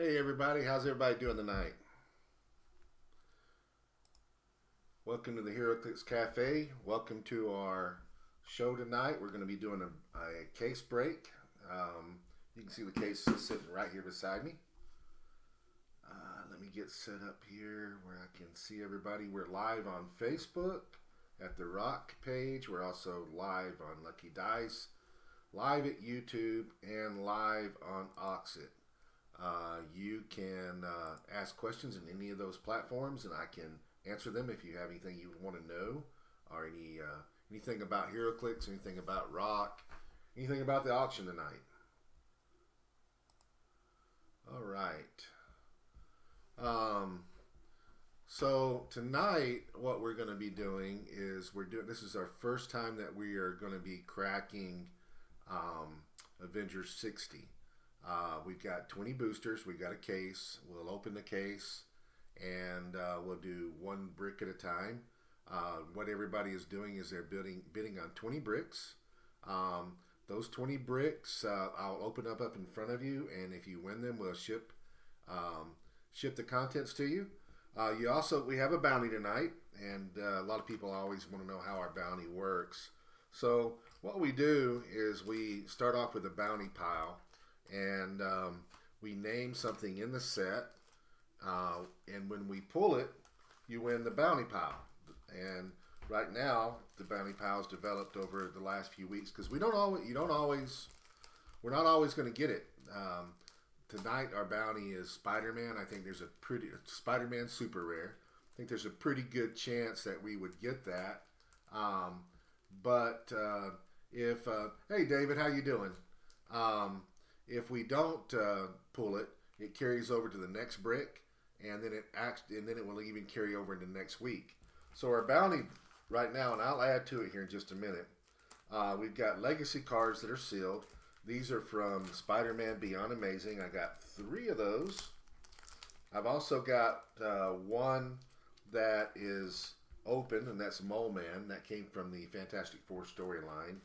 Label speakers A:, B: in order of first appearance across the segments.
A: Hey everybody, how's everybody doing tonight? Welcome to the HeroClix Cafe. Welcome to our show tonight. We're going to be doing a case break. You can see the case sitting right here beside me. Let me get set up here where I can see everybody. We're live on Facebook at the Rock page. We're also live on Lucky Dice, live at YouTube, and live on Oxit. You can ask questions in any of those platforms, and I can answer them if you have anything you want to know, or anything about HeroClix, anything about Rock, anything about the auction tonight. All right. So tonight, what we're going to be doing is This is our first time that we are going to be cracking Avengers 60. We've got 20 boosters. We've got a case. We'll open the case and we'll do one brick at a time. What everybody is doing is they're bidding on 20 bricks. Those 20 bricks I'll open up in front of you, and if you win them, we'll ship the contents to you. We have a bounty tonight, and a lot of people always want to know how our bounty works. So what we do is we start off with a bounty pile, and we name something in the set, and when we pull it, you win the bounty pile. And right now, the bounty pile is developed over the last few weeks because we're not always going to get it. Tonight, our bounty is Spider-Man. I think there's Spider-Man super rare. I think there's a pretty good chance that we would get that. But if hey David, how you doing? If we don't pull it, it carries over to the next brick, and then it will even carry over into next week. So our bounty right now, and I'll add to it here in just a minute. We've got legacy cards that are sealed. These are from Spider-Man Beyond Amazing. I got 3 of those. I've also got one that is open, and that's Mole Man. That came from the Fantastic Four storyline.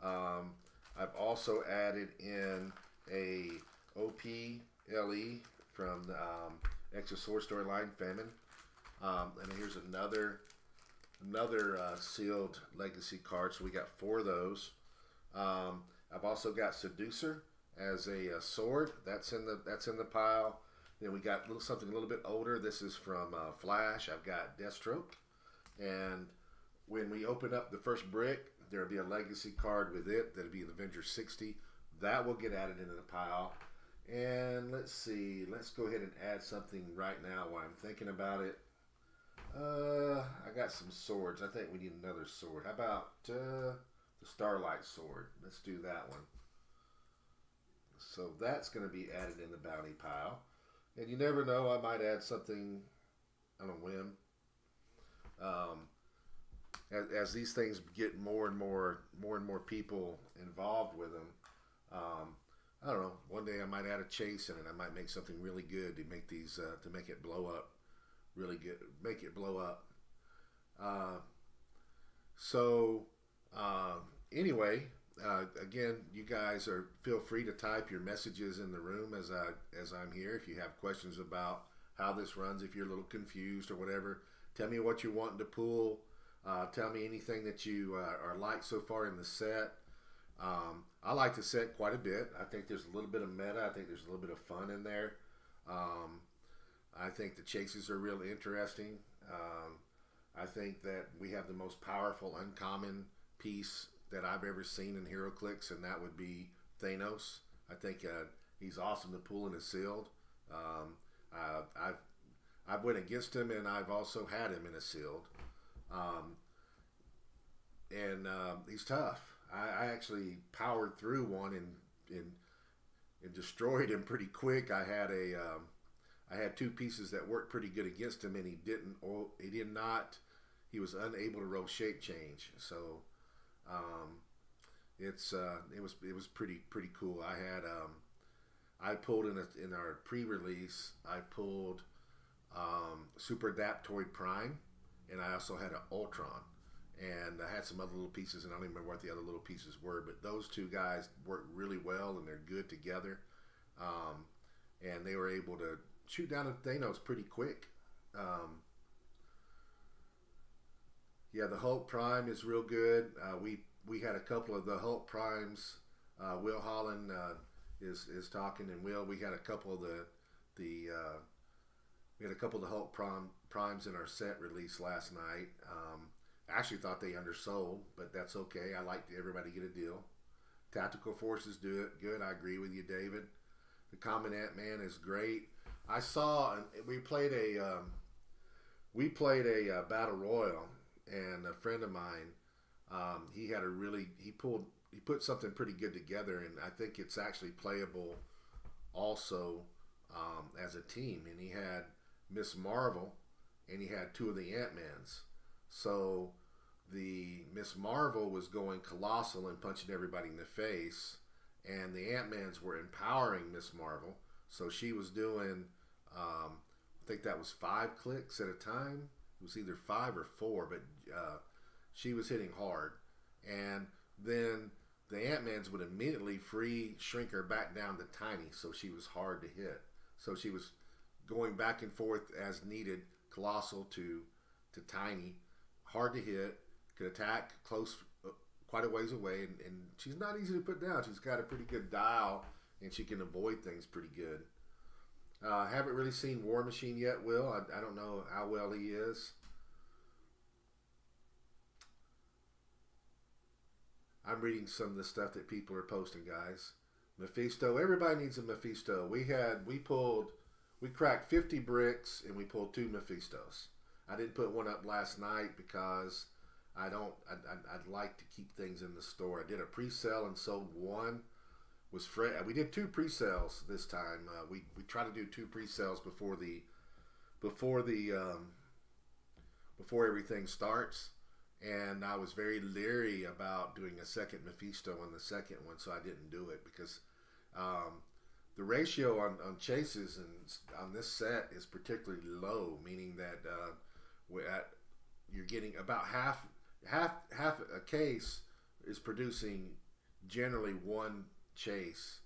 A: I've also added in a OPLE from the Exosword storyline, Famine. And here's another sealed legacy card. So we got 4 of those. I've also got Seducer as a sword. That's in the pile. Then we got something a little bit older. This is from Flash. I've got Deathstroke. And when we open up the first brick, there'll be a legacy card with it. That'll be the Avengers 60. That will get added into the pile. And let's see. Let's go ahead and add something right now while I'm thinking about it. I got some swords. I think we need another sword. How about the Starlight Sword? Let's do that one. So that's going to be added in the bounty pile. And you never know, I might add something on a whim. As these things get more and more people involved with them, I don't know. One day I might add a chase in it. I might make something really good to make these to make it blow up, really good. Make it blow up. So anyway, again, you guys feel free to type your messages in the room as I'm here. If you have questions about how this runs, if you're a little confused or whatever, tell me what you're wanting to pull. Tell me anything that you are like so far in the set. I like the set quite a bit. I think there's a little bit of meta. I think there's a little bit of fun in there. I think the chases are real interesting. I think that we have the most powerful uncommon piece that I've ever seen in HeroClix, and that would be Thanos. I think he's awesome to pull in a sealed. I've went against him, and I've also had him in a sealed. And he's tough. I actually powered through one and destroyed him pretty quick. I had 2 pieces that worked pretty good against him, and he was unable to roll shape change. So it was pretty cool. I pulled in our pre-release. I pulled Super Adaptoid Prime, and I also had an Ultron. And I had some other little pieces, and I don't even remember what the other little pieces were, but those 2 guys work really well, and they're good together. and they were able to shoot down a Thanos pretty quick. Um, yeah, the Hulk Prime is real good. We had a couple of the Hulk Primes. Will Holland is talking, and we had a couple of the we had a couple of the Primes in our set release last night. I actually thought they undersold, but that's okay. I like everybody get a deal. Tactical Forces do it good. I agree with you, David. The Common Ant Man is great. I saw we played a battle royal, and a friend of mine, he had a really he put something pretty good together, and I think it's actually playable also as a team. And he had Miss Marvel, and he had two of the Ant-Mans. So the Miss Marvel was going colossal and punching everybody in the face, and the Ant-Mans were empowering Miss Marvel. So she was doing, I think that was 5 clicks at a time. It was either 5 or 4, but she was hitting hard. And then the Ant-Mans would immediately shrink her back down to tiny, so she was hard to hit. So she was going back and forth as needed, colossal to tiny, hard to hit, could attack close, quite a ways away, and she's not easy to put down. She's got a pretty good dial, and she can avoid things pretty good. Haven't really seen War Machine yet, Will. I don't know how well he is. I'm reading some of the stuff that people are posting, guys. Mephisto. Everybody needs a Mephisto. We cracked 50 bricks, and we pulled 2 Mephistos. I didn't put one up last night because I'd like to keep things in the store. I did a pre-sale and sold one. We did 2 pre-sales this time. We try to do 2 pre-sales before everything starts. And I was very leery about doing a second Mephisto on the second one, so I didn't do it because the ratio on chases and on this set is particularly low, meaning that you're getting about half a case is producing generally 1 chase,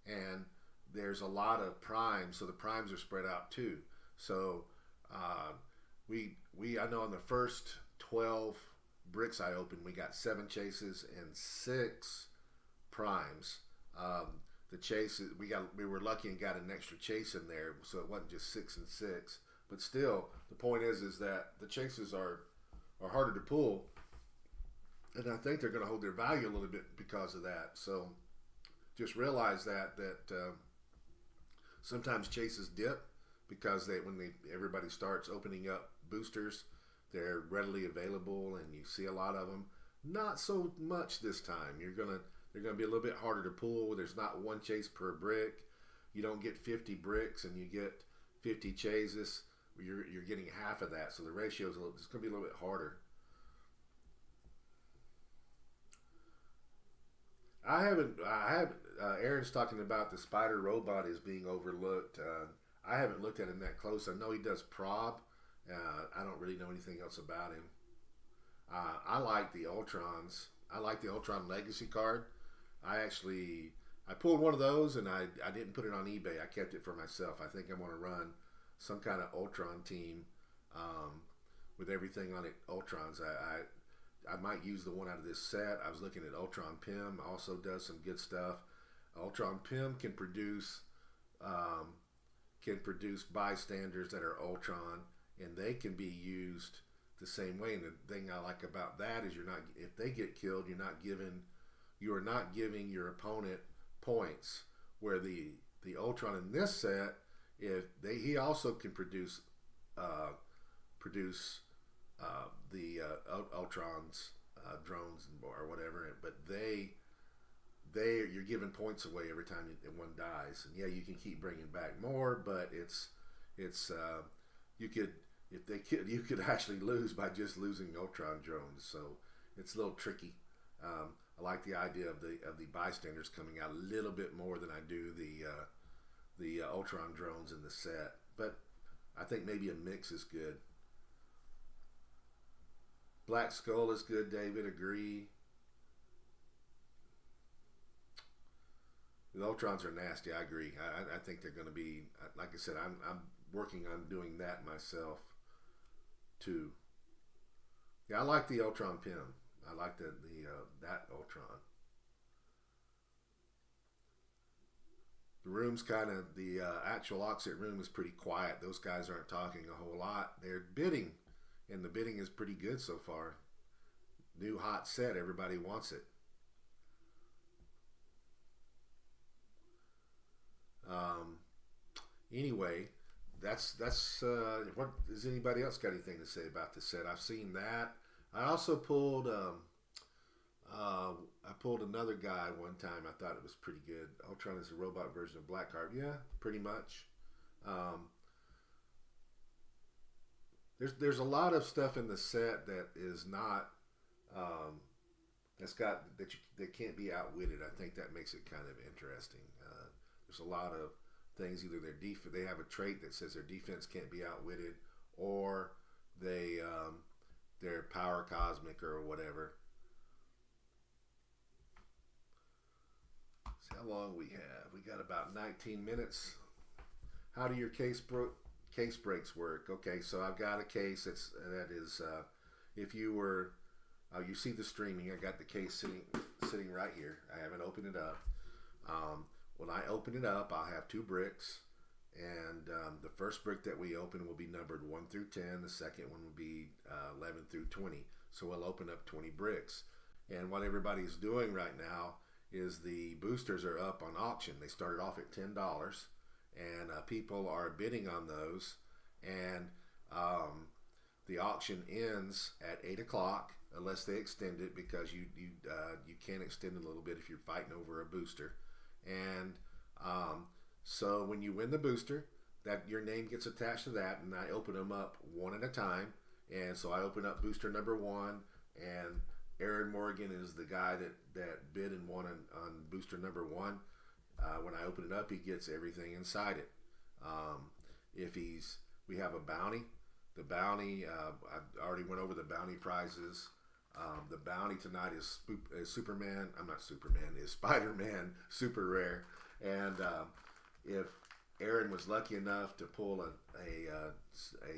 A: and there's a lot of primes, so the primes are spread out too. So I know on the first 12 bricks I opened, we got 7 chases and 6 primes. The chases we were lucky and got an extra chase in there, so it wasn't just 6 and 6. But still, the point is that the chases are harder to pull, and I think they're going to hold their value a little bit because of that. So just realize that sometimes chases dip because everybody starts opening up boosters, they're readily available, and you see a lot of them. Not so much this time. They're gonna be a little bit harder to pull. There's not 1 chase per brick. You don't get 50 bricks and you get 50 chases. You're getting half of that, so the ratio is it's going to be a little bit harder. I haven't. Aaron's talking about the spider robot is being overlooked. I haven't looked at him that close. I know he does prob. I don't really know anything else about him. I like the Ultrons. I like the Ultron Legacy card. I pulled one of those, and I didn't put it on eBay. I kept it for myself. I think I want to run some kind of Ultron team with everything on it. Ultrons. I might use the one out of this set. I was looking at Ultron Pym. Also does some good stuff. Ultron Pym can produce bystanders that are Ultron, and they can be used the same way. And the thing I like about that is if they get killed, you are not giving your opponent points. Where the Ultron in this set, he also can produce the Ultron's drones or whatever, but you're giving points away every time one dies. And yeah, you can keep bringing back more, but you could actually lose by just losing Ultron drones. So it's a little tricky. I like the idea of the bystanders coming out a little bit more than I do the Ultron drones in the set, but I think maybe a mix is good. Black Skull is good, David. Agree. The Ultrons are nasty. I agree. I think they're going to be, like I said, I'm working on doing that myself too. Yeah, I like the Ultron pin. I like the that Ultron. The room's kind of the actual Oxit room is pretty quiet. Those guys aren't talking a whole lot. They're bidding, and the bidding is pretty good so far. New hot set. Everybody wants it. Um, anyway, that's what does anybody else got anything to say about this set? I've seen that. I also pulled uh, I pulled another guy one time. I thought it was pretty good. Ultron is a robot version of Blackheart. Yeah, pretty much. Um, there's a lot of stuff in the set that is not um, that's got that can't be outwitted. I think that makes it kind of interesting. There's a lot of things. Either they have a trait that says their defense can't be outwitted, or they're power cosmic or whatever. See how long we have. We got about 19 minutes. How do your case breaks work? Okay, so I've got a case that is if you were you see the streaming. I got the case sitting right here. I haven't opened it up. When I open it up, I'll have two bricks, and the first brick that we open will be numbered 1 through 10. The second one will be 11 through 20. So we'll open up 20 bricks. And what everybody's doing right now is the boosters are up on auction. They started off at $10, and people are bidding on those. And the auction ends at 8 o'clock unless they extend it, because you can extend it a little bit if you're fighting over a booster. And so when you win the booster, that your name gets attached to that, and I open them up one at a time. And so I open up booster number 1, and Aaron Morgan is the guy that bid and won on booster number 1. When I open it up, he gets everything inside it. If we have a bounty. The bounty, I already went over the bounty prizes. The bounty tonight is Superman. I'm not Superman. Is Spider-Man super rare. And if Aaron was lucky enough to pull a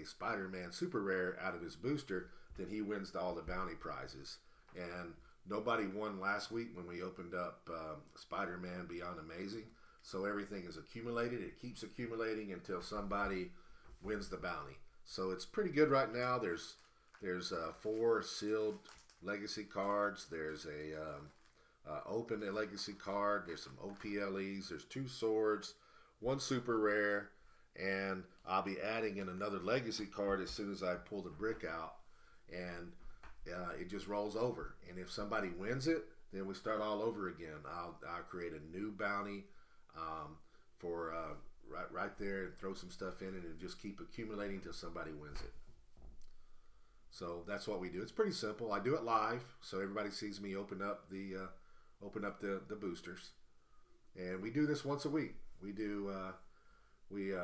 A: Spider-Man super rare out of his booster, then he wins all the bounty prizes. And nobody won last week when we opened up Spider-Man Beyond Amazing. So everything is accumulated. It keeps accumulating until somebody wins the bounty. So it's pretty good right now. There's 4 sealed legacy cards. There's a open a legacy card. There's some OPLEs. There's 2 swords, 1 super rare, and I'll be adding in another legacy card as soon as I pull the brick out, and it just rolls over. And if somebody wins it, then we start all over again. I'll create a new bounty for right there, and throw some stuff in it, and just keep accumulating until somebody wins it. So that's what we do. It's pretty simple. I do it live, so everybody sees me open up the boosters, and we do this once a week. We do we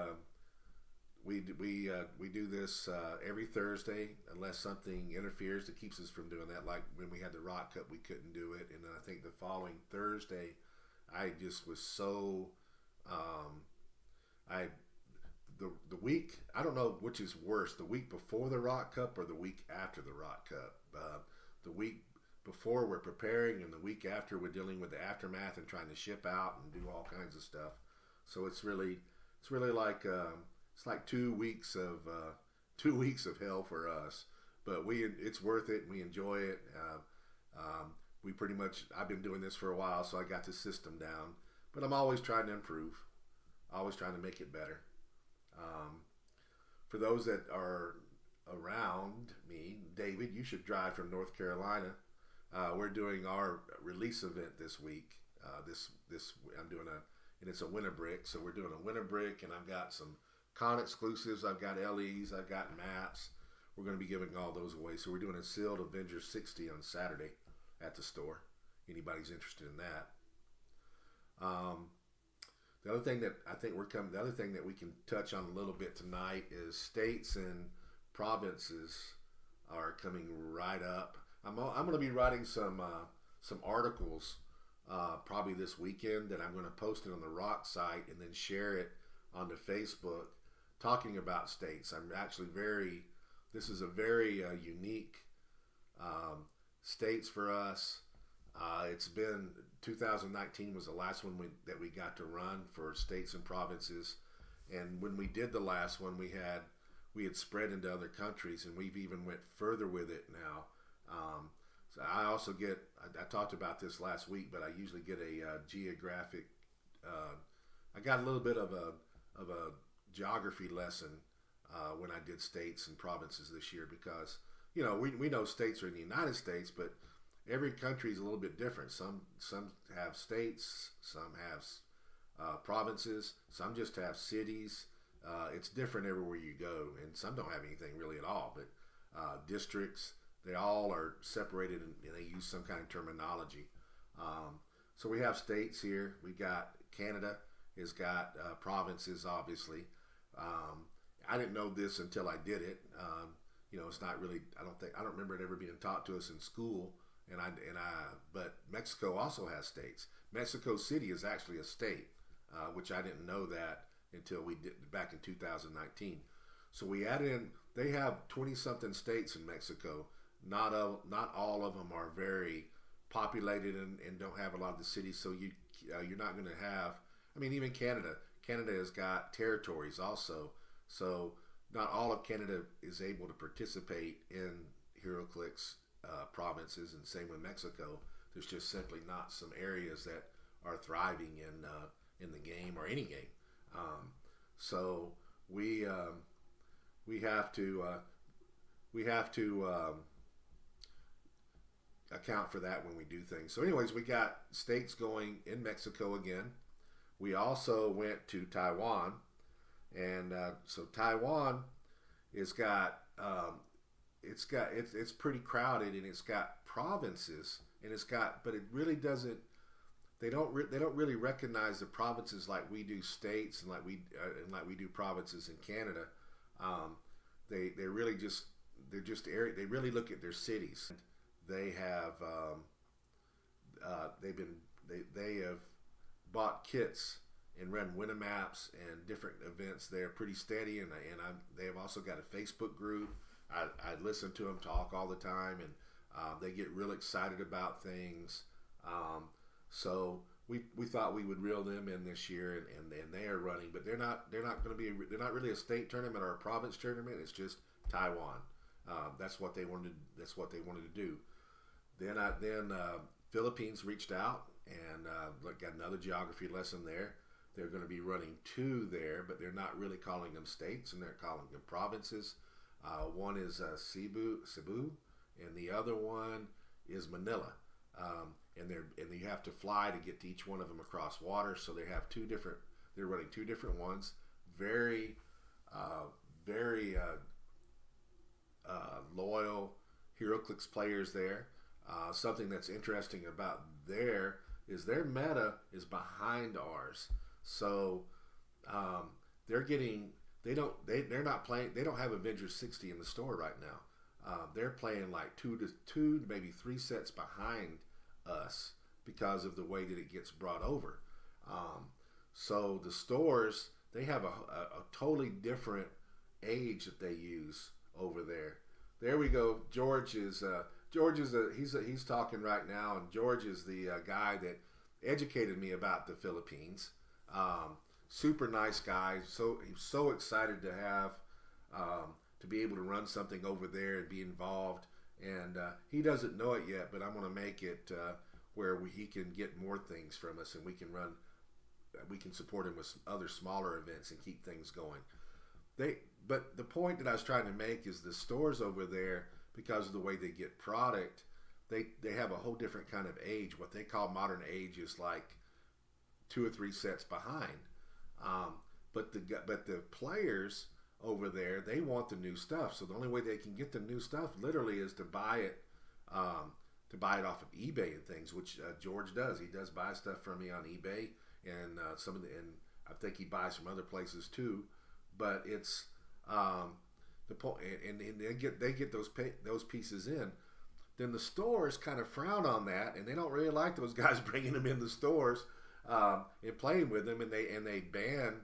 A: do this every Thursday, unless something interferes that keeps us from doing that. Like when we had the Rock Cup, we couldn't do it, and I think the following Thursday, I just was so I the week, I don't know which is worse, the week before the Rock Cup or the week after the Rock Cup. The week before we're preparing, and the week after we're dealing with the aftermath and trying to ship out and do all kinds of stuff. So it's really like it's like 2 weeks of 2 weeks of hell for us. But it's worth it. We enjoy it. We pretty much, I've been doing this for a while, so I got the system down. But I'm always trying to improve, always trying to make it better. For those that are around me, David, you should drive from North Carolina. We're doing our release event this week. I'm doing and it's a winter brick. So we're doing a winter brick, and I've got some con exclusives. I've got LEs. I've got mats. We're going to be giving all those away. So we're doing a sealed Avengers 60 on Saturday at the store. Anybody's interested in that. The other thing that I think the other thing that we can touch on a little bit tonight is states and provinces are coming right up. I'm going to be writing some articles probably this weekend, that I'm going to post it on the Rock site and then share it onto Facebook, talking about states. I'm actually this is a very unique states for us. It's been 2019 was the last one that we got to run for states and provinces, and when we did the last one, we had spread into other countries, and we've even went further with it now. So I also get I talked about this last week, but I usually get a geographic. I got a little bit of a geography lesson when I did states and provinces this year, because we know states are in the United States, but every country is a little bit different. Some have states, some have provinces, some just have cities. It's different everywhere you go, and some don't have anything really at all. But districts, they all are separated, and they use some kind of terminology. So we have states here. We got Canada has got provinces, obviously. I didn't know this until I did it. It's not really. I don't remember it ever being taught to us in school. But Mexico also has states. Mexico City is actually a state, which I didn't know that until we did back in 2019. So we added in. They have 20-something states in Mexico. Not all of them are very populated and don't have a lot of the cities. So you're not going to have. I mean, even Canada. Canada has got territories also. So not all of Canada is able to participate in HeroClix provinces, and same with Mexico. There's just simply not some areas that are thriving in the game or any game. So we have to account for that when we do things. So, anyways, we got states going in Mexico again. We also went to Taiwan, and so Taiwan has got. It's pretty crowded, and it's got provinces, and but it really doesn't. They don't really recognize the provinces like we do states, and like we do provinces in Canada. They really just they really look at their cities. They have they have bought kits and run Winamaps and different events. They're pretty steady, and they have also got a Facebook group. I listen to them talk all the time, and they get real excited about things. So we thought we would reel them in this year, and they are running, but they're not really a state tournament or a province tournament. It's just Taiwan. That's what they wanted. That's what they wanted to do. Then Philippines reached out and got another geography lesson there. They're going to be running 2 there, but they're not really calling them states, and they're calling them provinces. One is Cebu, and the other one is Manila. And you have to fly to get to each one of them across water. So they have 2 different. They're running 2 different ones. Very loyal HeroClix players there. Something that's interesting about there is their meta is behind ours. So they're getting. They're not playing. They don't have Avengers 60 in the store right now. They're playing like 2 maybe 3 sets behind us because of the way that it gets brought over. So the stores, they have a totally different age that they use over there. There we go. George is he's talking right now, and George is the guy that educated me about the Philippines. Super nice guy. So he's so excited to have to be able to run something over there and be involved. And he doesn't know it yet, but I'm going to make it where he can get more things from us, and we can support him with some other smaller events and keep things going. But the point that I was trying to make is the stores over there, because of the way they get product, they have a whole different kind of age. What they call modern age is like 2 or 3 sets behind. But the players over there, they want the new stuff. So the only way they can get the new stuff literally is to buy it off of eBay and things, which George does. He does buy stuff from me on eBay, and and I think he buys from other places too. But it's the point, and they get those pieces in. then the stores kind of frown on that, and they don't really like those guys bringing them in the stores and playing with them, and they ban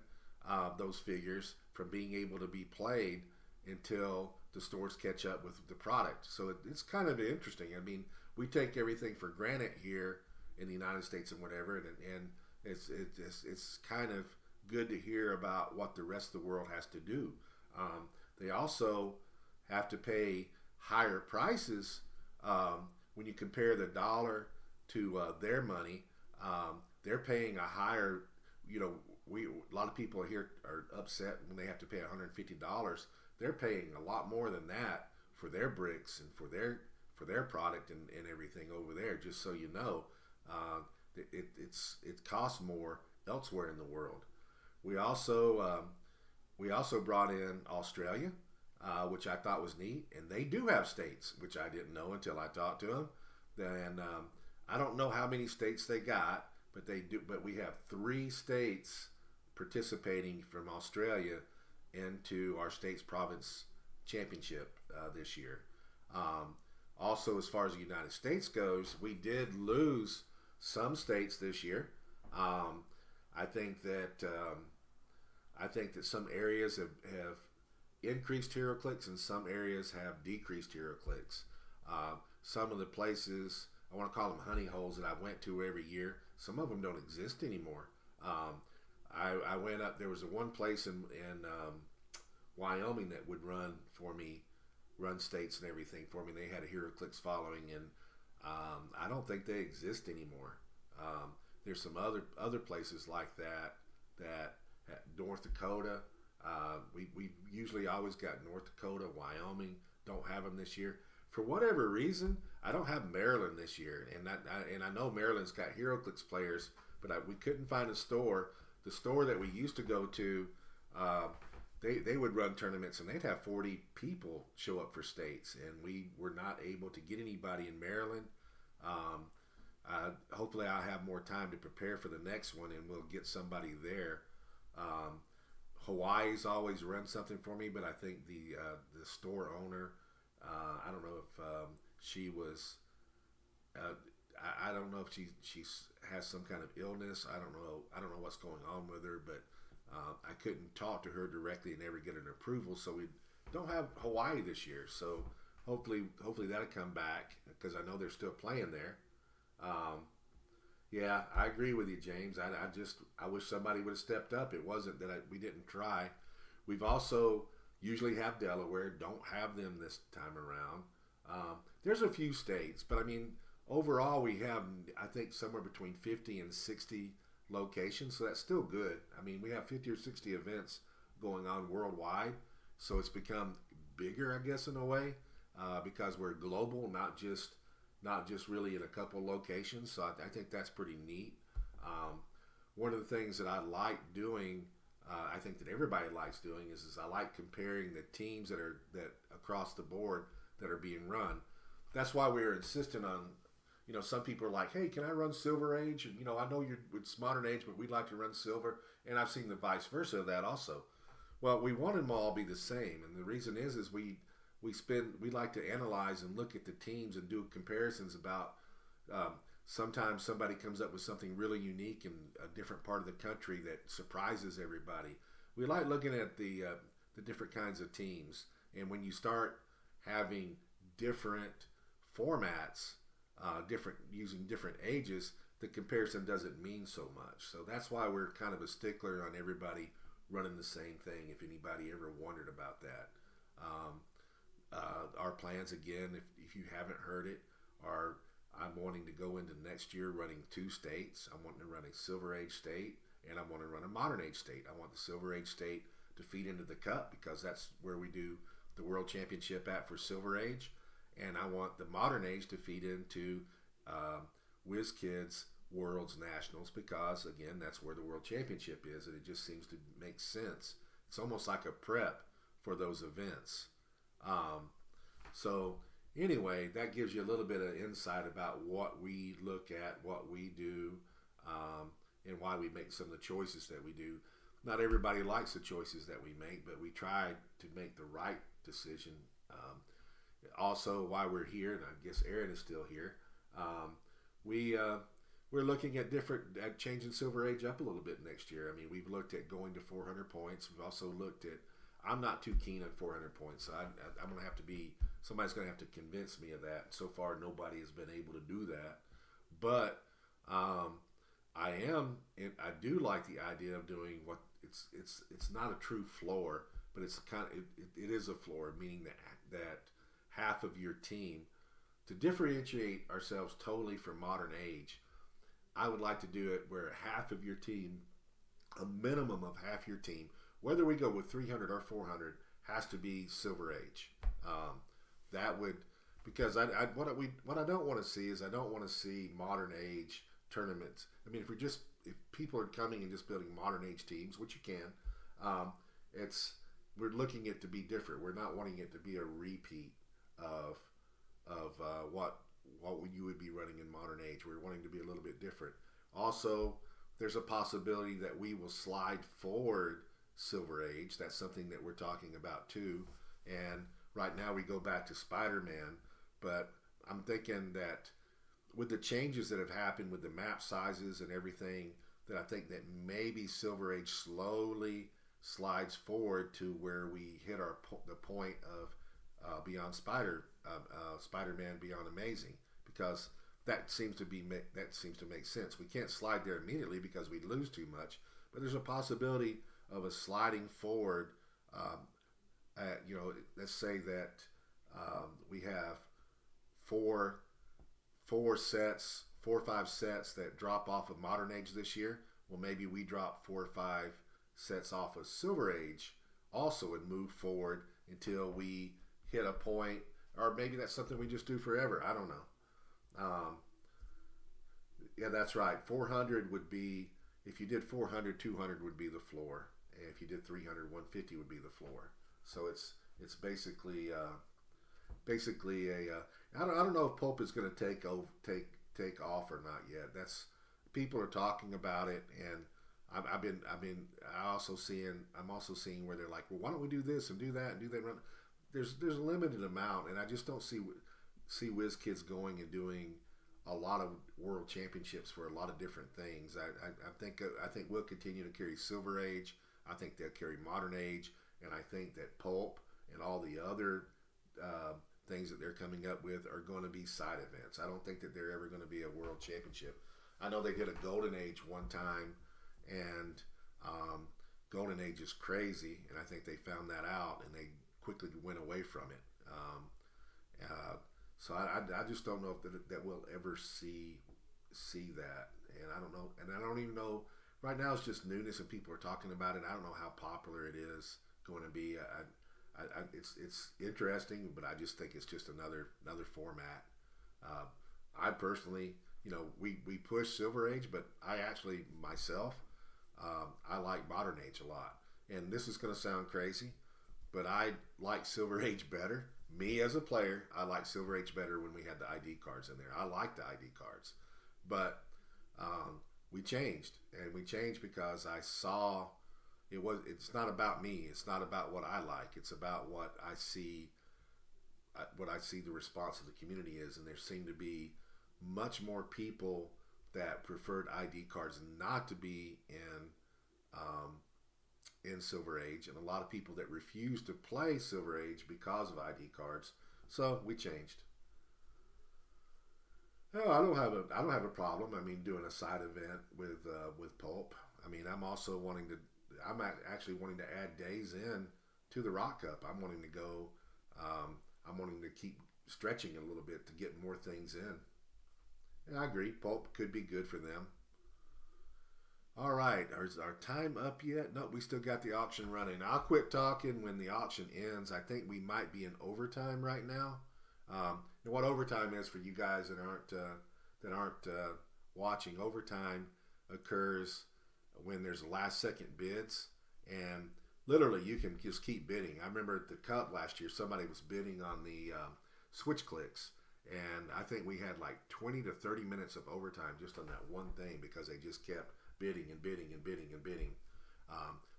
A: those figures from being able to be played until the stores catch up with the product. So it's kind of interesting. I mean, we take everything for granted here in the United States and whatever, and it's kind of good to hear about what the rest of the world has to do. They also have to pay higher prices when you compare the dollar to their money. They're paying a higher, a lot of people here are upset when they have to pay $150. They're paying a lot more than that for their bricks and for their product and everything over there. Just so you know, it costs more elsewhere in the world. We also brought in Australia, which I thought was neat, and they do have states, which I didn't know until I talked to them. And I don't know how many states they got, but they do. But we have 3 states participating from Australia into our state's province championship this year. Also, as far as the United States goes, we did lose some states this year. I think that some areas have increased HeroClix and some areas have decreased HeroClix. Some of the places, I want to call them honey holes, that I went to every year, some of them don't exist anymore. I went up, there was one place in Wyoming that would run states and everything for me. They had a HeroClix following, and I don't think they exist anymore. There's some other places like that North Dakota. We usually always got North Dakota, Wyoming. Don't have them this year for whatever reason. I don't have Maryland this year, and I know Maryland's got HeroClix players, but we couldn't find a store. The store that we used to go to, they would run tournaments and they'd have 40 people show up for states, and we were not able to get anybody in Maryland. Hopefully I'll have more time to prepare for the next one, and we'll get somebody there. Hawaii's always run something for me, but I think the store owner, I don't know if she was, I don't know if she has some kind of illness. I don't know what's going on with her, but I couldn't talk to her directly and never get an approval, so we don't have Hawaii this year. So hopefully that'll come back, because I know they're still playing there. Yeah, I agree with you, James. I wish somebody would have stepped up. It wasn't that we didn't try. We've also usually have Delaware. Don't have them this time around. There's a few states, but I mean, overall we have, I think, somewhere between 50 and 60 locations, so that's still good. I mean, we have 50 or 60 events going on worldwide, so it's become bigger, I guess, in a way, because we're global, not just really in a couple locations. So I think that's pretty neat. One of the things that I like doing, I think that everybody likes doing, is I like comparing the teams that across the board that are being run. That's why we're insistent on, some people are like, hey, can I run Silver Age? And, I know it's Modern Age, but we'd like to run Silver. And I've seen the vice versa of that also. Well, we want them all to be the same. And the reason is we like to analyze and look at the teams and do comparisons about, sometimes somebody comes up with something really unique in a different part of the country that surprises everybody. We like looking at the different kinds of teams. And when you start having different formats, using different ages, the comparison doesn't mean so much. So that's why we're kind of a stickler on everybody running the same thing, if anybody ever wondered about that. Our plans, again, if you haven't heard it, are I'm wanting to go into next year running 2 states. I'm wanting to run a Silver Age state, and I want to run a Modern Age state. I want the Silver Age state to feed into the Cup, because that's where we do the World Championship at for Silver Age, and I want the Modern Age to feed into WizKids Worlds Nationals, because, again, that's where the World Championship is, and it just seems to make sense. It's almost like a prep for those events. So anyway, that gives you a little bit of insight about what we look at, what we do, and why we make some of the choices that we do. Not everybody likes the choices that we make, but we try to make the right decision. Also, why we're here, and I guess Aaron is still here. Um, we we're looking at different at changing Silver Age up a little bit next year. I mean, we've looked at going to 400 points. We've also looked at. I'm not too keen on 400 points. So I'm going to have to be. Somebody's going to have to convince me of that. So far, nobody has been able to do that. But um, I am. I do like the idea of doing what it's not a true floor, but it's kind of it is a floor, meaning that half of your team to differentiate ourselves totally from modern age. I would like to do it where half of your team, a minimum of half your team, whether we go with 300 or 400, has to be Silver Age. That would because what I don't want to see is I don't want to see modern age tournaments. I mean, if people are coming and just building modern age teams, which you can, it's we're looking it to be different. We're not wanting it to be a repeat of what you would be running in modern age. We're wanting to be a little bit different. Also, there's a possibility that we will slide forward Silver Age. That's something that we're talking about too. And right now we go back to Spider-Man, but I'm thinking that with the changes that have happened with the map sizes and everything, that I think that maybe Silver Age slowly slides forward to where we hit the point of Spider-Man Beyond Amazing, because that seems to make sense. We can't slide there immediately because we'd lose too much, but there's a possibility of us sliding forward. Let's say that we have four or five sets that drop off of Modern Age this year. Well, maybe we drop 4 or 5 sets off of Silver Age also and move forward until we hit a point, or maybe that's something we just do forever. I don't know. Yeah, that's right. 400 would be, if you did 400, 200 would be the floor. And if you did 300, 150 would be the floor. So it's basically a I don't know if Pope is going to take off or not yet. That's people are talking about it, and I'm also seeing where they're like, well, why don't we do this and do that and do that. There's a limited amount, and I just don't see WizKids going and doing a lot of world championships for a lot of different things. I think we'll continue to carry Silver Age. I think they'll carry Modern Age, and I think that Pulp and all the other things that they're coming up with are going to be side events. I don't think that they're ever going to be a world championship. I know they did a Golden Age one time, and Golden Age is crazy, and I think they found that out, and they quickly went away from it. So I just don't know if that we'll ever see that, and I don't know, and I don't even know. Right now, it's just newness, and people are talking about it. I don't know how popular it is going to be. It's interesting, but I just think it's just another format. I personally, we push Silver Age, but I actually myself, I like Modern Age a lot. And this is going to sound crazy, but I like Silver Age better. Me as a player, I like Silver Age better when we had the ID cards in there. I like the ID cards, but we changed, and we changed because I saw it's not about me. It's not about what I like. It's about what I see. What I see the response of the community is, and there seem to be much more people that preferred ID cards not to be in Silver Age, and a lot of people that refuse to play Silver Age because of ID cards. So we changed. No, I don't have a problem. I mean, doing a side event with Pulp. I mean, I'm actually wanting to add days in to the Rock Cup. I'm wanting to go. I'm wanting to keep stretching a little bit to get more things in. And I agree, Pulp could be good for them. All right, is our time up yet? No, we still got the auction running. I'll quit talking when the auction ends. I think we might be in overtime right now. And what overtime is for you guys that aren't watching, overtime occurs when there's last second bids, and literally you can just keep bidding. I remember at the Cup last year, somebody was bidding on the switch clicks, and I think we had like 20 to 30 minutes of overtime just on that one thing because they just kept bidding and bidding and bidding and bidding.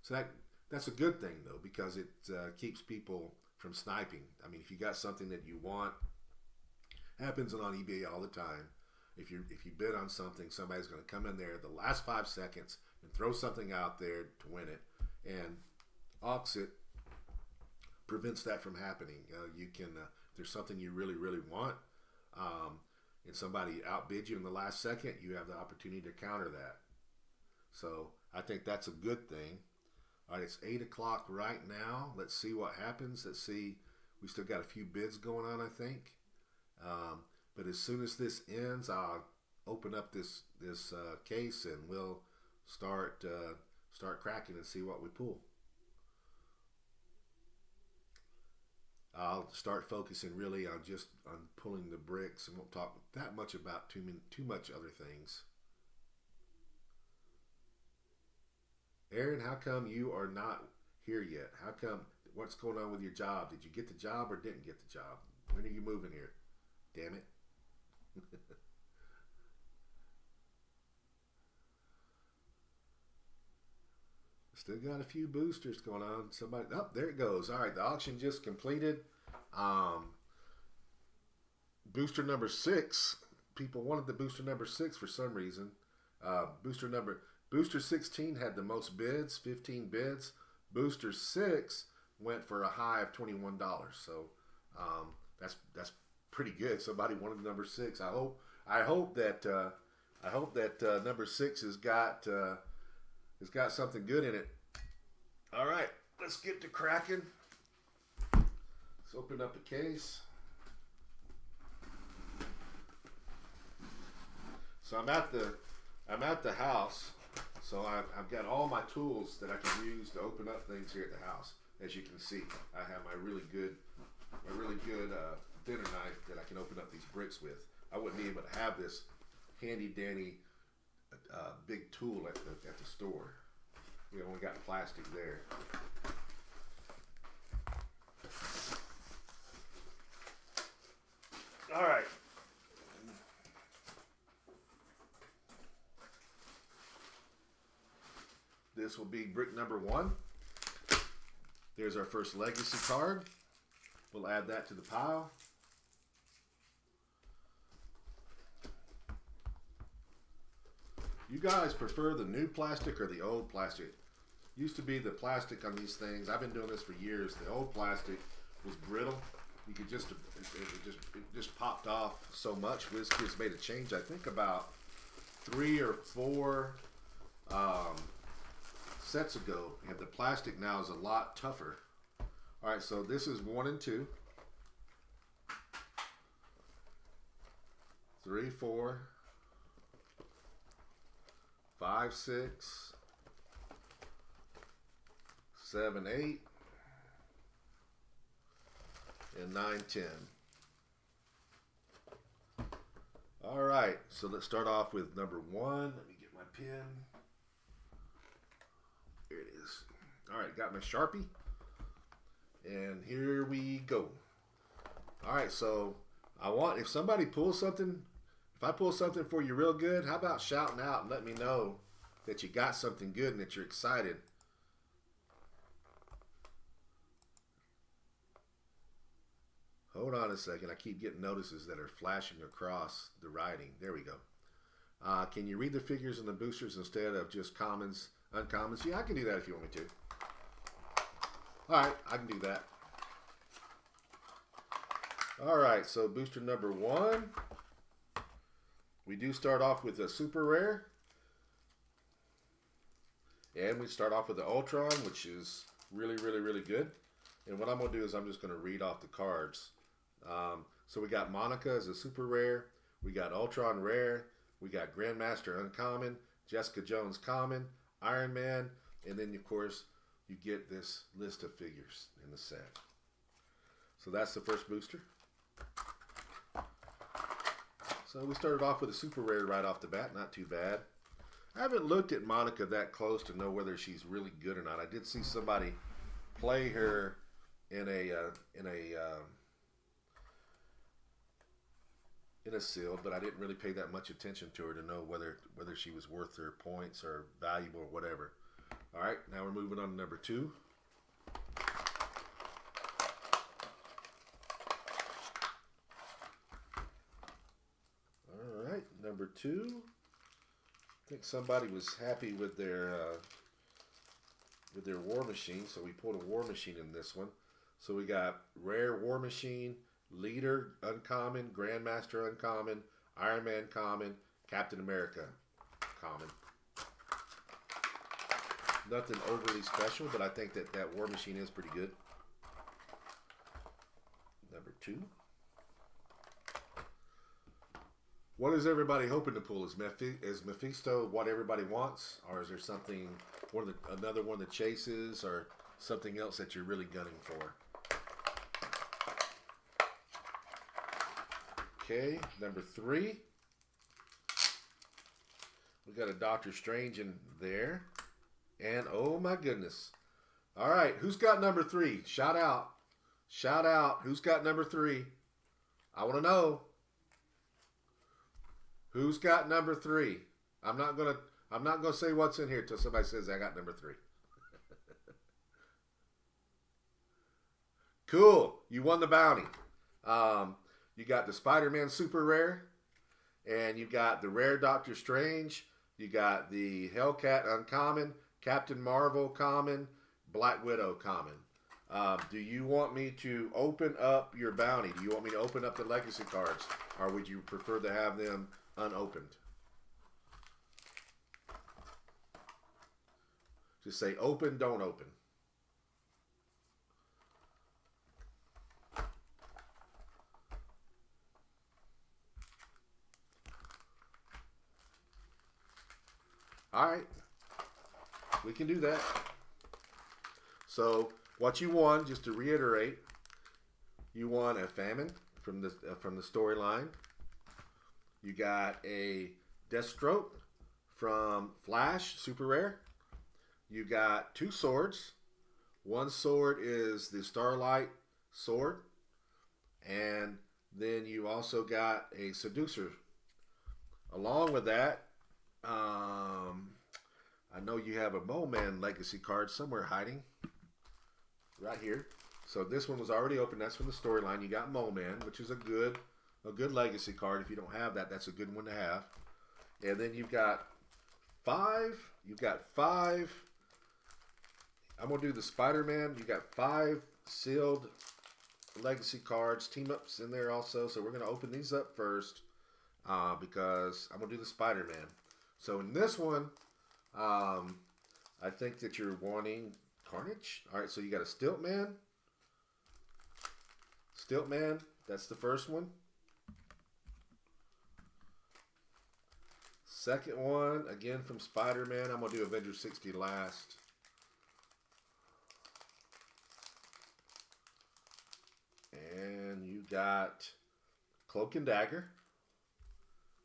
A: So that's a good thing though, because it keeps people from sniping. I mean, if you got something that you want, happens on eBay all the time. If you bid on something, somebody's going to come in there the last 5 seconds and throw something out there to win it, and Auxit prevents that from happening. You can, if there's something you really, really want, and somebody outbid you in the last second, you have the opportunity to counter that. So I think that's a good thing. All right, it's 8 o'clock right now. Let's see what happens. Let's see. We still got a few bids going on, I think. But as soon as this ends, I'll open up this case and we'll start cracking and see what we pull. I'll start focusing really on pulling the bricks and won't talk that much about too much other things. Aaron, how come you are not here yet? How come? What's going on with your job? Did you get the job or didn't get the job? When are you moving here? Damn it. Still got a few boosters going on. Somebody, oh, there it goes. All right, the auction just completed. Booster number 6. People wanted the booster number 6 for some reason. Booster 16 had the most bids, 15 bids. Booster 6 went for a high of $21. So that's pretty good. Somebody wanted the number 6. I hope that number 6 has got something good in it. All right, let's get to cracking. Let's open up a case. So I'm at the house. So I've got all my tools that I can use to open up things here at the house. As you can see, I have my really good thinner knife that I can open up these bricks with. I wouldn't be able to have this handy dandy big tool at the store. We only got plastic there. All right. This will be brick number 1. There's our first legacy card. We'll add that to the pile. You guys prefer the new plastic or the old plastic? Used to be the plastic on these things. I've been doing this for years. The old plastic was brittle. You could it just popped off so much. WizKids made a change, I think about 3 or 4 sets ago, and the plastic now is a lot tougher. All right, so this is 1 and 2, 3, 4, 5, 6, 7, 8, and 9, 10. All right, so let's start off with number 1. Let me get my pen. There it is. All right, got my Sharpie. And here we go. All right, so if somebody pulls something, if I pull something for you real good, how about shouting out and let me know that you got something good and that you're excited? Hold on a second. I keep getting notices that are flashing across the writing. There we go. Can you read the figures and the boosters instead of just commons, uncommons? Yeah, I can do that if you want me to. All right, I can do that. All right, so booster number 1. We do start off with a super rare. And we start off with the Ultron, which is really, really, really good. And what I'm going to do is I'm just going to read off the cards. So we got Monica as a super rare. We got Ultron rare. We got Grandmaster uncommon. Jessica Jones common. Iron Man. And then, of course, you get this list of figures in the set. So that's the first booster. So we started off with a super rare right off the bat. Not too bad. I haven't looked at Monica that close to know whether she's really good or not. I did see somebody play her in a sealed, but I didn't really pay that much attention to her to know whether she was worth her points or valuable or whatever. All right, now we're moving on to number 2. 2. I think somebody was happy with their War Machine, so we pulled a War Machine in this one. So we got Rare War Machine, Leader Uncommon, Grandmaster Uncommon, Iron Man Common, Captain America Common. Nothing overly special, but I think that War Machine is pretty good. Number 2. What is everybody hoping to pull? Is Mephisto what everybody wants, or is there something, another one of the chases, or something else that you're really gunning for? Okay, number 3. We got a Doctor Strange in there, and oh my goodness! All right, who's got number 3? Shout out! Shout out! Who's got number 3? I want to know. Who's got number 3? I'm not gonna say what's in here till somebody says I got number 3. Cool. You won the bounty. You got the Spider-Man Super Rare, and you got the Rare Doctor Strange. You got the Hellcat Uncommon, Captain Marvel Common, Black Widow Common. Do you want me to open up your bounty? Do you want me to open up the legacy cards, or would you prefer to have them unopened? Just say open, don't open. All right, we can do that. So what you won, just to reiterate, you won a Famine from the storyline. You got a Deathstroke from Flash, super rare. You got 2 swords. One sword is the Starlight sword, and then you also got a Seducer. Along with that, I know you have a Mole Man legacy card somewhere hiding. Right here. So this one was already open. That's from the storyline. You got Mole Man, which is a good legacy card. If you don't have that, that's a good one to have. And then you've got 5. You've got 5. I'm going to do the Spider-Man. You got 5 sealed legacy cards, team-ups in there also. So we're going to open these up first because I'm going to do the Spider-Man. So in this one, I think that you're wanting Carnage. All right, so you got a Stiltman. Stiltman, that's the first one. Second one, again from Spider-Man. I'm going to do Avengers 60 last. And you got Cloak and Dagger,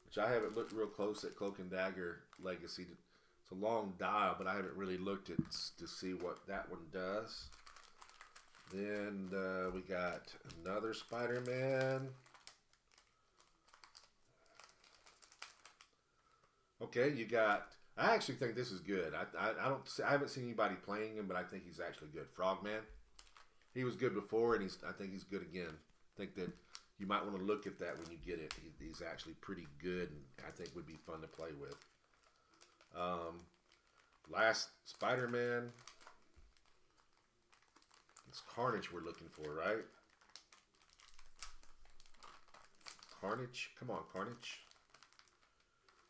A: which I haven't looked real close at Cloak and Dagger Legacy. It's a long dial, but I haven't really looked at to see what that one does. Then we got another Spider-Man. Okay, you got. I actually think this is good. I haven't seen anybody playing him, but I think he's actually good. Frogman. He was good before, and I think he's good again. I think that you might want to look at that when you get it. He's actually pretty good, and I think would be fun to play with. Last Spider-Man. It's Carnage we're looking for, right? Carnage, come on, Carnage.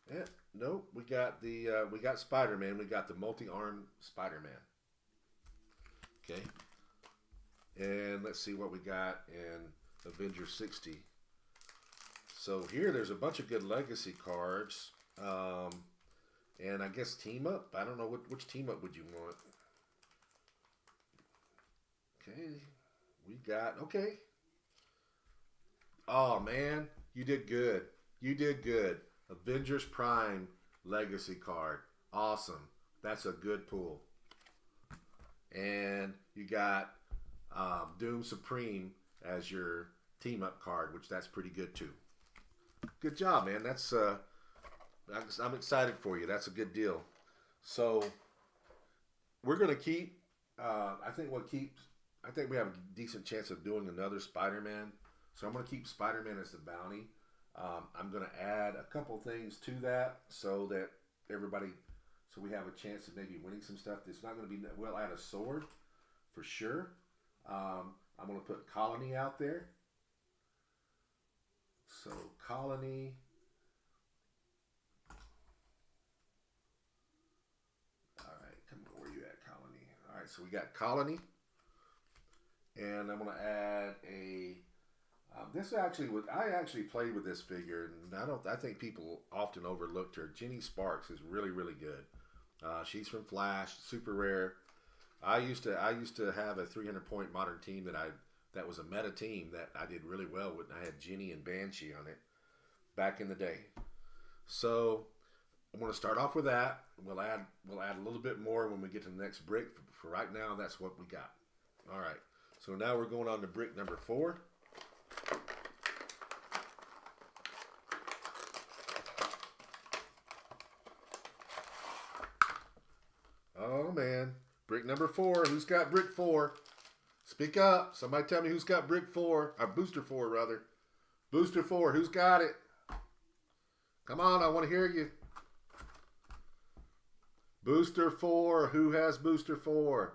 A: Yeah, nope. We got Spider-Man. We got the multi-arm Spider-Man. Okay. And let's see what we got in Avengers 60. So here, there's a bunch of good legacy cards. And I guess team up. I don't know which team up would you want. Okay, we got okay. Oh man, you did good. You did good. Avengers Prime legacy card. Awesome. That's a good pull. And you got Doom Supreme as your team up card, which that's pretty good too. Good job, man. That's I'm excited for you. That's a good deal. So we're gonna keep. I think we have a decent chance of doing another Spider-Man. So I'm gonna keep Spider-Man as the bounty. I'm going to add a couple things to that so that everybody, so we have a chance of maybe winning some stuff. It's not going to be, we'll add a sword for sure. I'm going to put colony out there. So colony. All right, come on, where you at, colony? All right, so we got colony, and I'm going to add a. This actually was I actually played with this figure, and I think people often overlooked her. Jenny Sparks is really good. She's from Flash, super rare. I used to have a 300 point modern team that was a meta team that I did really well with. I had Jenny and Banshee on it back in the day. So I'm going to start off with that. We'll add a little bit more when we get to the next brick. For right now, that's what we got. All right. So now we're going on to brick number 4. Oh man, brick number 4. Who's got brick 4? Speak up. Somebody tell me who's got brick 4. Or booster 4 rather. Booster 4. Who's got it? Come on, I want to hear you. Booster 4. Who has booster 4?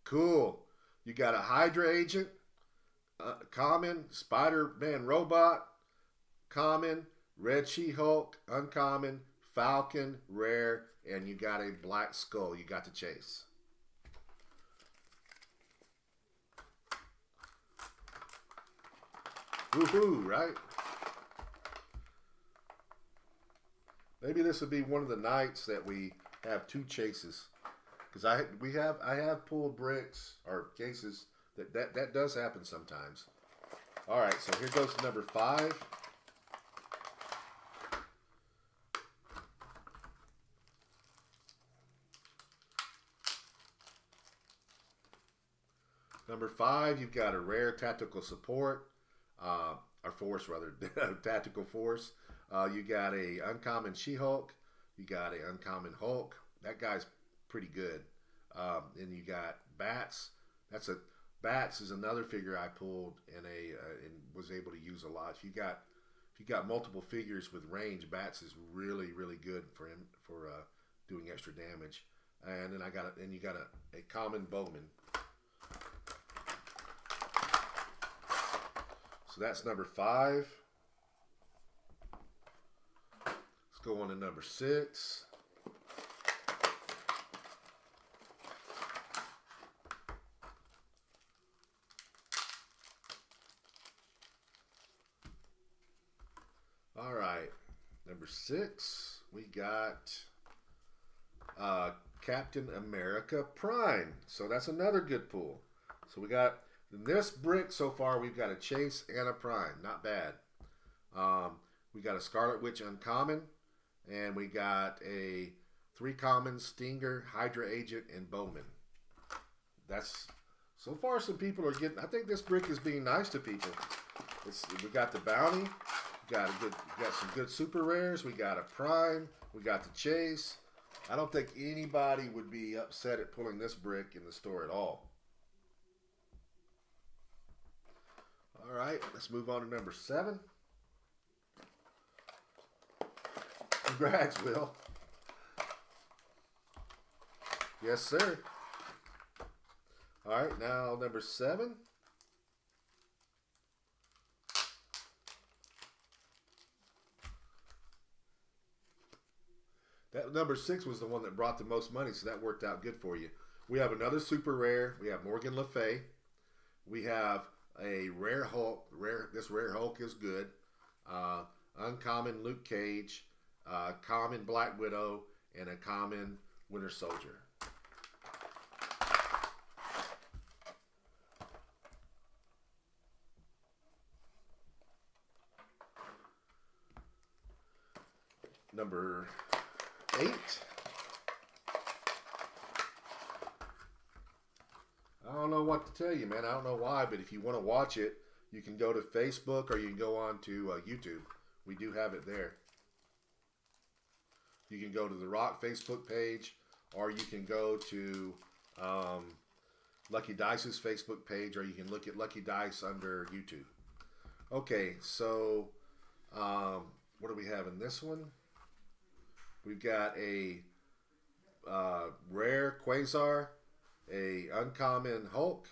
A: Cool. You got a Hydra agent, common, Spider-Man robot, common, Red She-Hulk, uncommon, Falcon, rare, and you got a Black Skull. You got to chase. Woohoo, right? Maybe this would be one of the nights that we have 2 chases. Because I have pulled bricks or cases that does happen sometimes. All right, so here goes to number 5. Number 5, you've got a rare tactical support, or force rather, tactical force. You got a uncommon She-Hulk. You got a uncommon Hulk. That guy's pretty good. And you got Bats. Bats is another figure I pulled and was able to use a lot. If you got multiple figures with range, Bats is really good for him for doing extra damage. And then you got a common Bowman. So that's number 5. Let's go on to number 6. All right, number 6, we got Captain America Prime. So that's another good pull. So we got in this brick so far, we've got a Chase and a Prime. Not bad. We got a Scarlet Witch uncommon, and we got a 3 common Stinger, Hydra Agent, and Bowman. That's so far. Some people are getting. I think this brick is being nice to people. We got the bounty. We got some good super rares. We got a Prime. We got the Chase. I don't think anybody would be upset at pulling this brick in the store at all. All right, let's move on to number 7. Congrats, Will. Yes, sir. All right, now number 7. That number 6 was the one that brought the most money, so that worked out good for you. We have another super rare. We have Morgan Le Fay. We have a rare Hulk. This rare Hulk is good. Uncommon Luke Cage, common Black Widow, and a common Winter Soldier. Number 8. I don't know what to tell you, man. I don't know why, but if you want to watch it, you can go to Facebook or you can go on to YouTube. We do have it there. You can go to the Rock Facebook page, or you can go to Lucky Dice's Facebook page, or you can look at Lucky Dice under YouTube. Okay, so what do we have in this one? We've got a rare Quasar, a uncommon Hulk.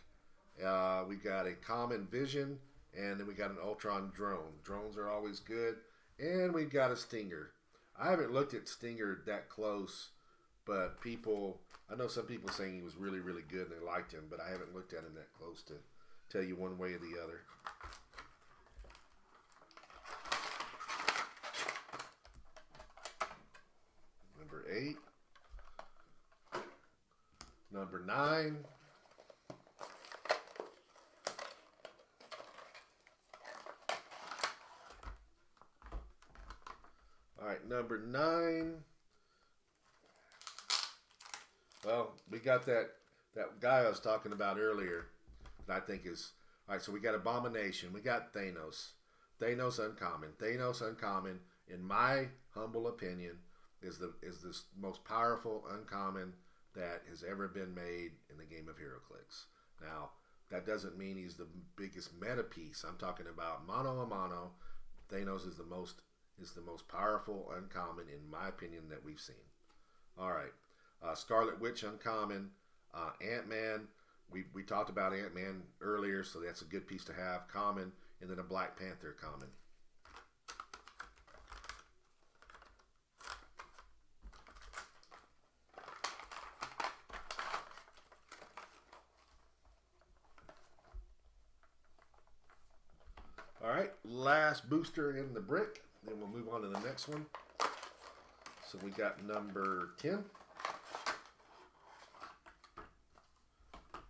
A: We got a common Vision, and then we got an Ultron drone. Drones are always good, and we've got a Stinger. I haven't looked at Stinger that close, but I know some people saying he was really, really good and they liked him, but I haven't looked at him that close to tell you one way or the other. Number 8. Number 9. All right, number 9. Well, we got that guy I was talking about earlier that I think is... All right, so we got Abomination. We got Thanos. Thanos uncommon. Thanos uncommon, in my humble opinion, is the most powerful uncommon that has ever been made in the game of HeroClix. Now, that doesn't mean he's the biggest meta piece. I'm talking about mano a mano. Thanos is the most powerful uncommon, in my opinion, that we've seen. All right. Scarlet Witch uncommon. Ant-Man. We talked about Ant-Man earlier, so that's a good piece to have. Common. And then a Black Panther common. All right, last booster in the brick. Then we'll move on to the next one. So we got number 10.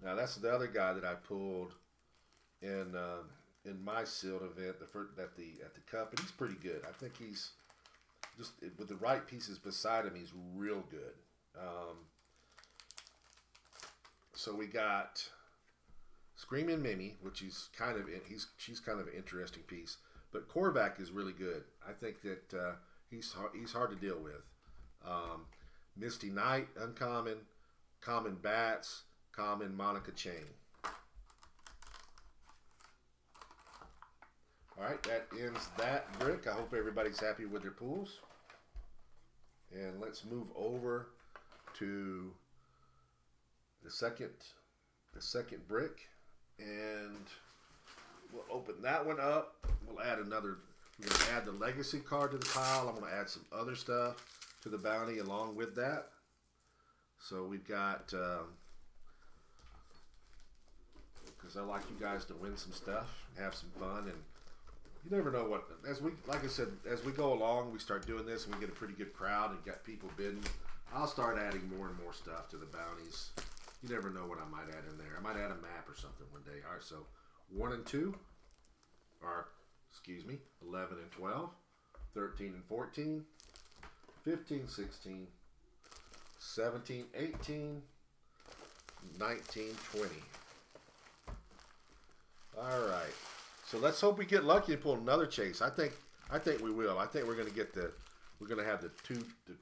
A: Now that's the other guy that I pulled in my sealed event, at the cup, and he's pretty good. I think he's just with the right pieces beside him, he's real good. So we got Screaming Mimi, which she's kind of an interesting piece, but Korvac is really good. I think that he's hard to deal with. Misty Knight uncommon, common Bats, common Monica Chain. All right, that ends that brick. I hope everybody's happy with their pools. And let's move over to the second brick, and we'll open that one up. We'll add another. We're going to add the legacy card to the pile. I'm going to add some other stuff to the bounty along with that. So we've got, because I like you guys to win some stuff, have some fun, and you never know what, like I said, as we go along, we start doing this and we get a pretty good crowd and got people bidding. I'll start adding more and more stuff to the bounties. You never know what I might add in there. I might add a map or something one day. All right, so 1 and 2 are, 11 and 12, 13 and 14, 15, 16, 17, 18, 19, 20. All right. So let's hope we get lucky and pull another chase. I think we will. I think we're going to get we're going to have the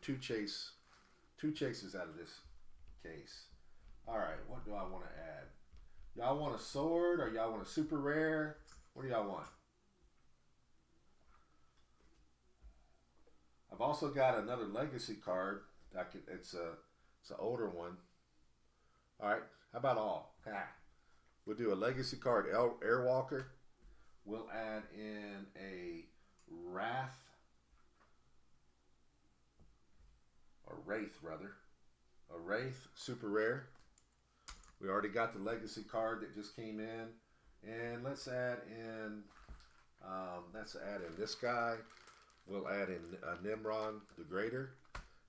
A: two chases out of this case. All right, what do I want to add? Y'all want a sword, or y'all want a super rare? What do y'all want? I've also got another legacy card. It's an older one. All right, how about all? We'll do a legacy card, Airwalker. We'll add in a Wraith, or Wraith rather, a Wraith super rare. We already got the legacy card that just came in, and let's add in this guy. We'll add in Nimron the Greater,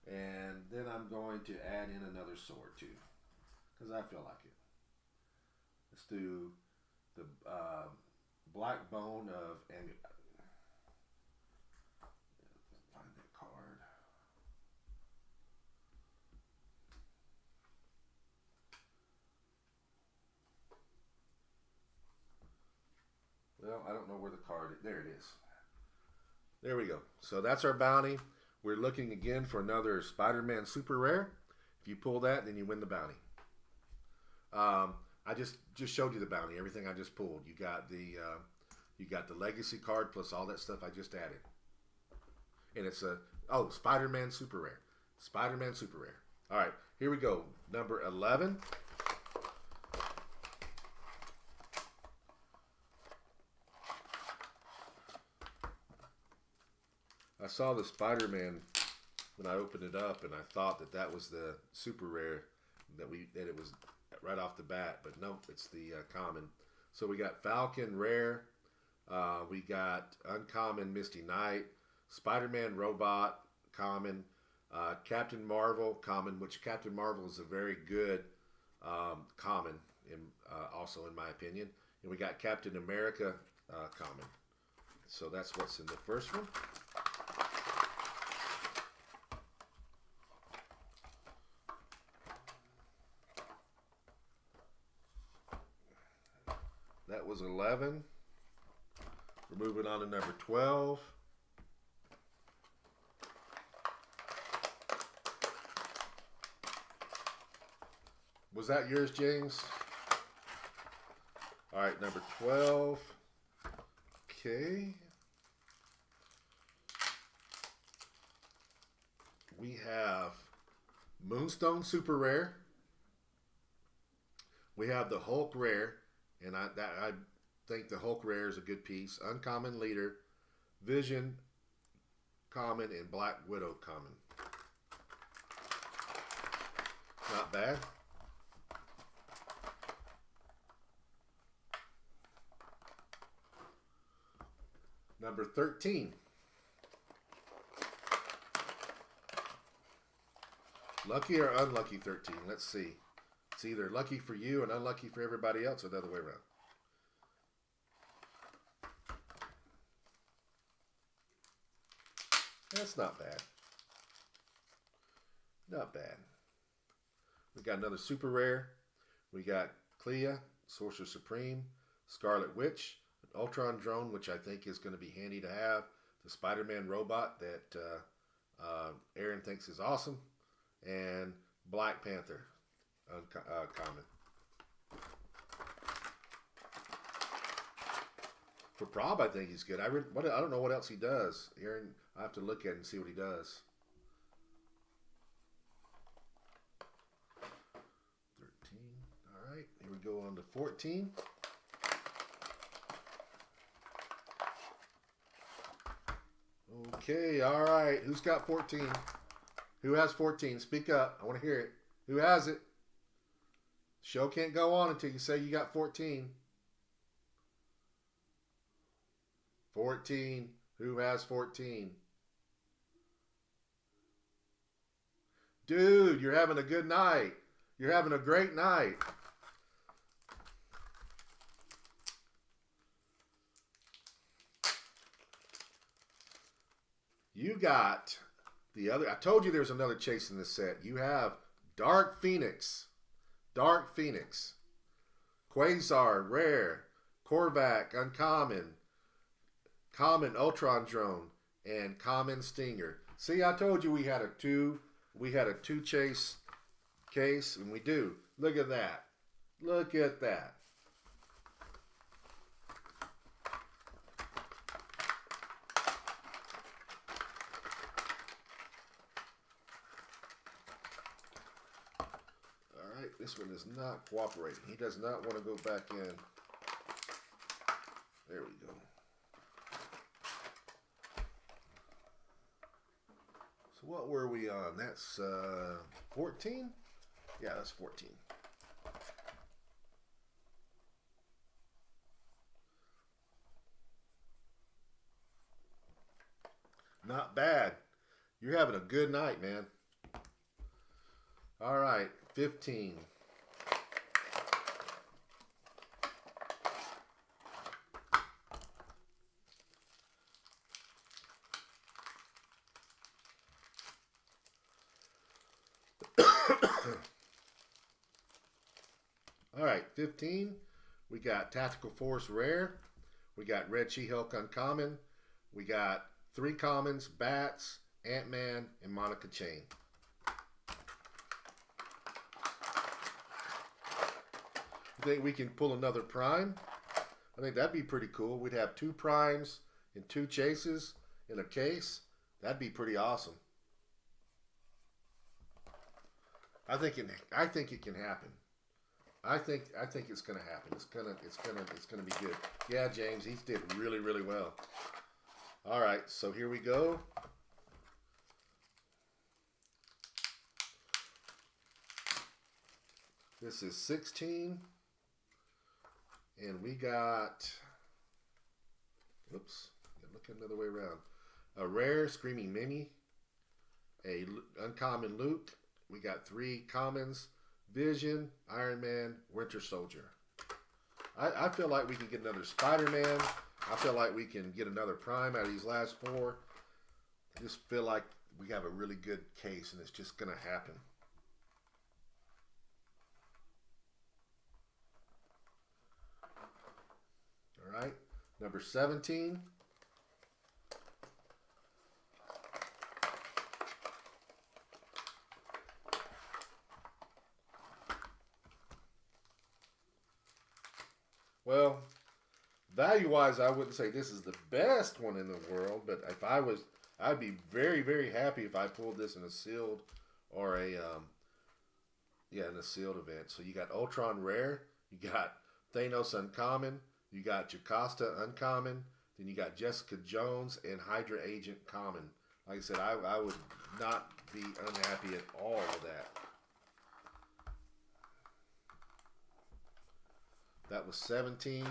A: and then I'm going to add in another sword too, because I feel like it. Let's do the Black Bone of Amulet. Find that card. Well, I don't know where the card is. There it is. There we go. So that's our bounty. We're looking again for another Spider-Man super rare. If you pull that, then you win the bounty. I just showed you the bounty. Everything I just pulled. You got the legacy card plus all that stuff I just added. And it's a Spider-Man super rare. Spider-Man super rare. All right, here we go. Number 11. I saw the Spider-Man when I opened it up, and I thought that was the super rare that it was right off the bat, but nope, it's the common. So we got Falcon rare, we got uncommon Misty Knight, Spider-Man robot common, Captain Marvel common, which Captain Marvel is a very good common, also in my opinion, and we got Captain America common. So that's what's in the first one. That was 11. We're moving on to number 12. Was that yours, James? All right, number 12. Okay. We have Moonstone super rare. We have the Hulk rare. And I think the Hulk rare is a good piece. Uncommon leader, Vision common, and Black Widow common. Not bad. Number 13. Lucky or unlucky 13? Let's see. It's either lucky for you and unlucky for everybody else, or the other way around. That's not bad. Not bad. We got another super rare. We got Clea, Sorcerer Supreme, Scarlet Witch, an Ultron drone, which I think is going to be handy to have. The Spider-Man robot that Aaron thinks is awesome. And Black Panther. Common. For Prob, I think he's good. I don't know what else he does. Aaron, I have to look at it and see what he does. 13. All right, here we go on to 14. Okay, all right. Who's got 14? Who has 14? Speak up. I want to hear it. Who has it? Show can't go on until you say you got 14. 14. Who has 14? Dude, you're having a good night. You're having a great night. You got the other. I told you there's another chase in this set. You have Dark Phoenix. Dark Phoenix. Quasar, rare. Korvac, uncommon. Common Ultron drone. And common Stinger. See, I told you we had a two chase case, and we do. Look at that. Look at that. This one is not cooperating. He does not want to go back in. There we go. So what were we on? That's 14? Yeah, that's 14. Not bad. You're having a good night, man. All right, 15. All right, 15. We got Tactical Force rare. We got Red She-Hulk uncommon. We got 3 commons, Bats, Ant-Man, and Monica Chain. think we can pull another prime? I think that'd be pretty cool. We'd have 2 primes and 2 chases in a case. That'd be pretty awesome. I think it can happen. I think it's gonna happen. It's gonna be good. Yeah, James, he did really, really well. All right, so here we go. This is 16, and we got. Oops, look another way around. A rare Screaming Mimi, a uncommon Luke. We got 3 commons: Vision, Iron Man, Winter Soldier. I feel like we can get another Spider-Man. I feel like we can get another Prime out of these last 4. I just feel like we have a really good case, and it's just going to happen. All right, number 17. Well, value-wise, I wouldn't say this is the best one in the world, but if I was, I'd be very, very happy if I pulled this in a sealed or a, in a sealed event. So you got Ultron Rare, you got Thanos Uncommon, you got Jocasta Uncommon, then you got Jessica Jones and Hydra Agent Common. Like I said, I would not be unhappy at all with that. That was 17.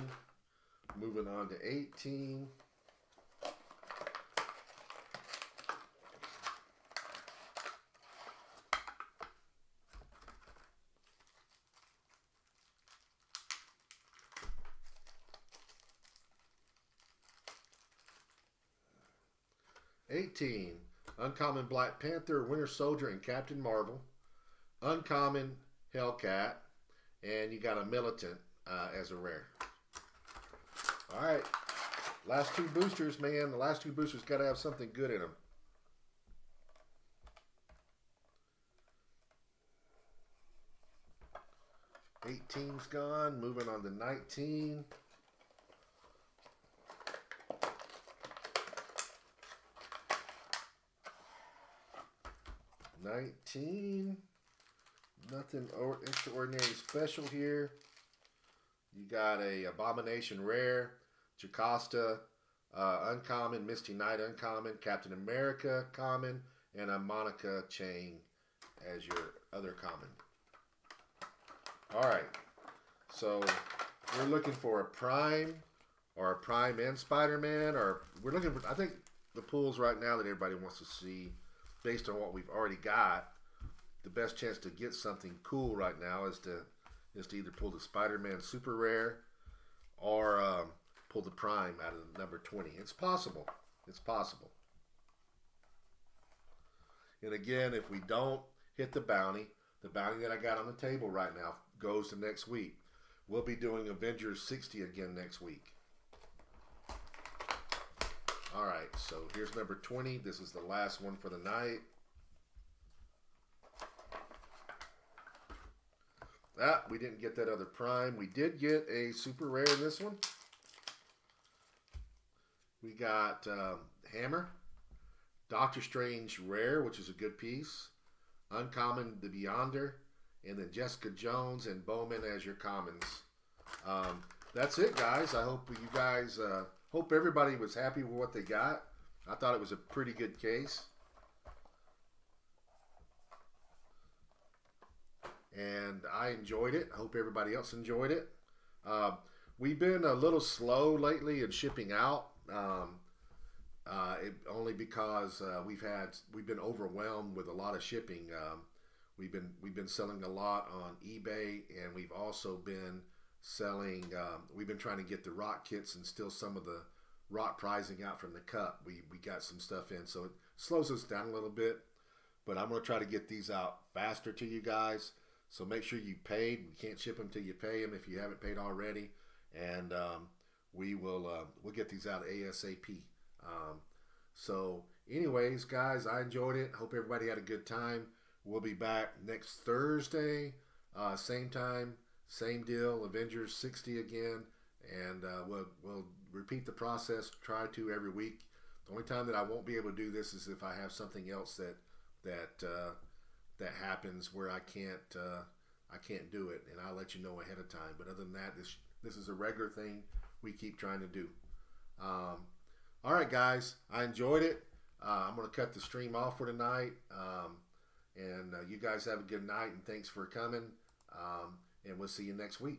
A: Moving on to 18. Uncommon Black Panther, Winter Soldier, and Captain Marvel. Uncommon Hellcat. And you got a Militant as a rare. All right. Last 2 boosters, man. The last 2 boosters got to have something good in them. '18's gone. Moving on to 19. Nothing extraordinary special here. You got a Abomination Rare, Jocasta Uncommon, Misty Knight Uncommon, Captain America Common, and a Monica Chang as your other common. All right, so we're looking for a Prime or a Prime and Spider-Man, or we're looking for, I think the pulls right now that everybody wants to see, based on what we've already got, the best chance to get something cool right now is to either pull the Spider-Man Super Rare or pull the Prime out of number 20. It's possible. It's possible. And again, if we don't hit the bounty that I got on the table right now goes to next week. We'll be doing Avengers 60 again next week. All right, so here's number 20. This is the last one for the night. We didn't get that other Prime. We did get a Super Rare in this one. We got Hammer, Doctor Strange Rare, which is a good piece, Uncommon The Beyonder, and then Jessica Jones and Bowman as your commons. That's it, guys. I hope you guys, hope everybody was happy with what they got. I thought it was a pretty good case. And I enjoyed it. I hope everybody else enjoyed it. We've been a little slow lately in shipping out, only because we've been overwhelmed with a lot of shipping. We've been selling a lot on eBay, and we've also been selling. We've been trying to get the rock kits and still some of the rock prizing out from the cup. We got some stuff in, so it slows us down a little bit. But I'm going to try to get these out faster to you guys. So make sure you paid. We can't ship them till you pay them if you haven't paid already. And we'll get these out ASAP. So anyways, guys, I enjoyed it. Hope everybody had a good time. We'll be back next Thursday, same time, same deal, Avengers 60 again, and we'll repeat the process. Try to every week. The only time that I won't be able to do this is if I have something else that happens where I can't do it, and I'll let you know ahead of time. But other than that, this is a regular thing we keep trying to do. All right, guys, I enjoyed it. I'm going to cut the stream off for tonight. And you guys have a good night, and thanks for coming. And we'll see you next week.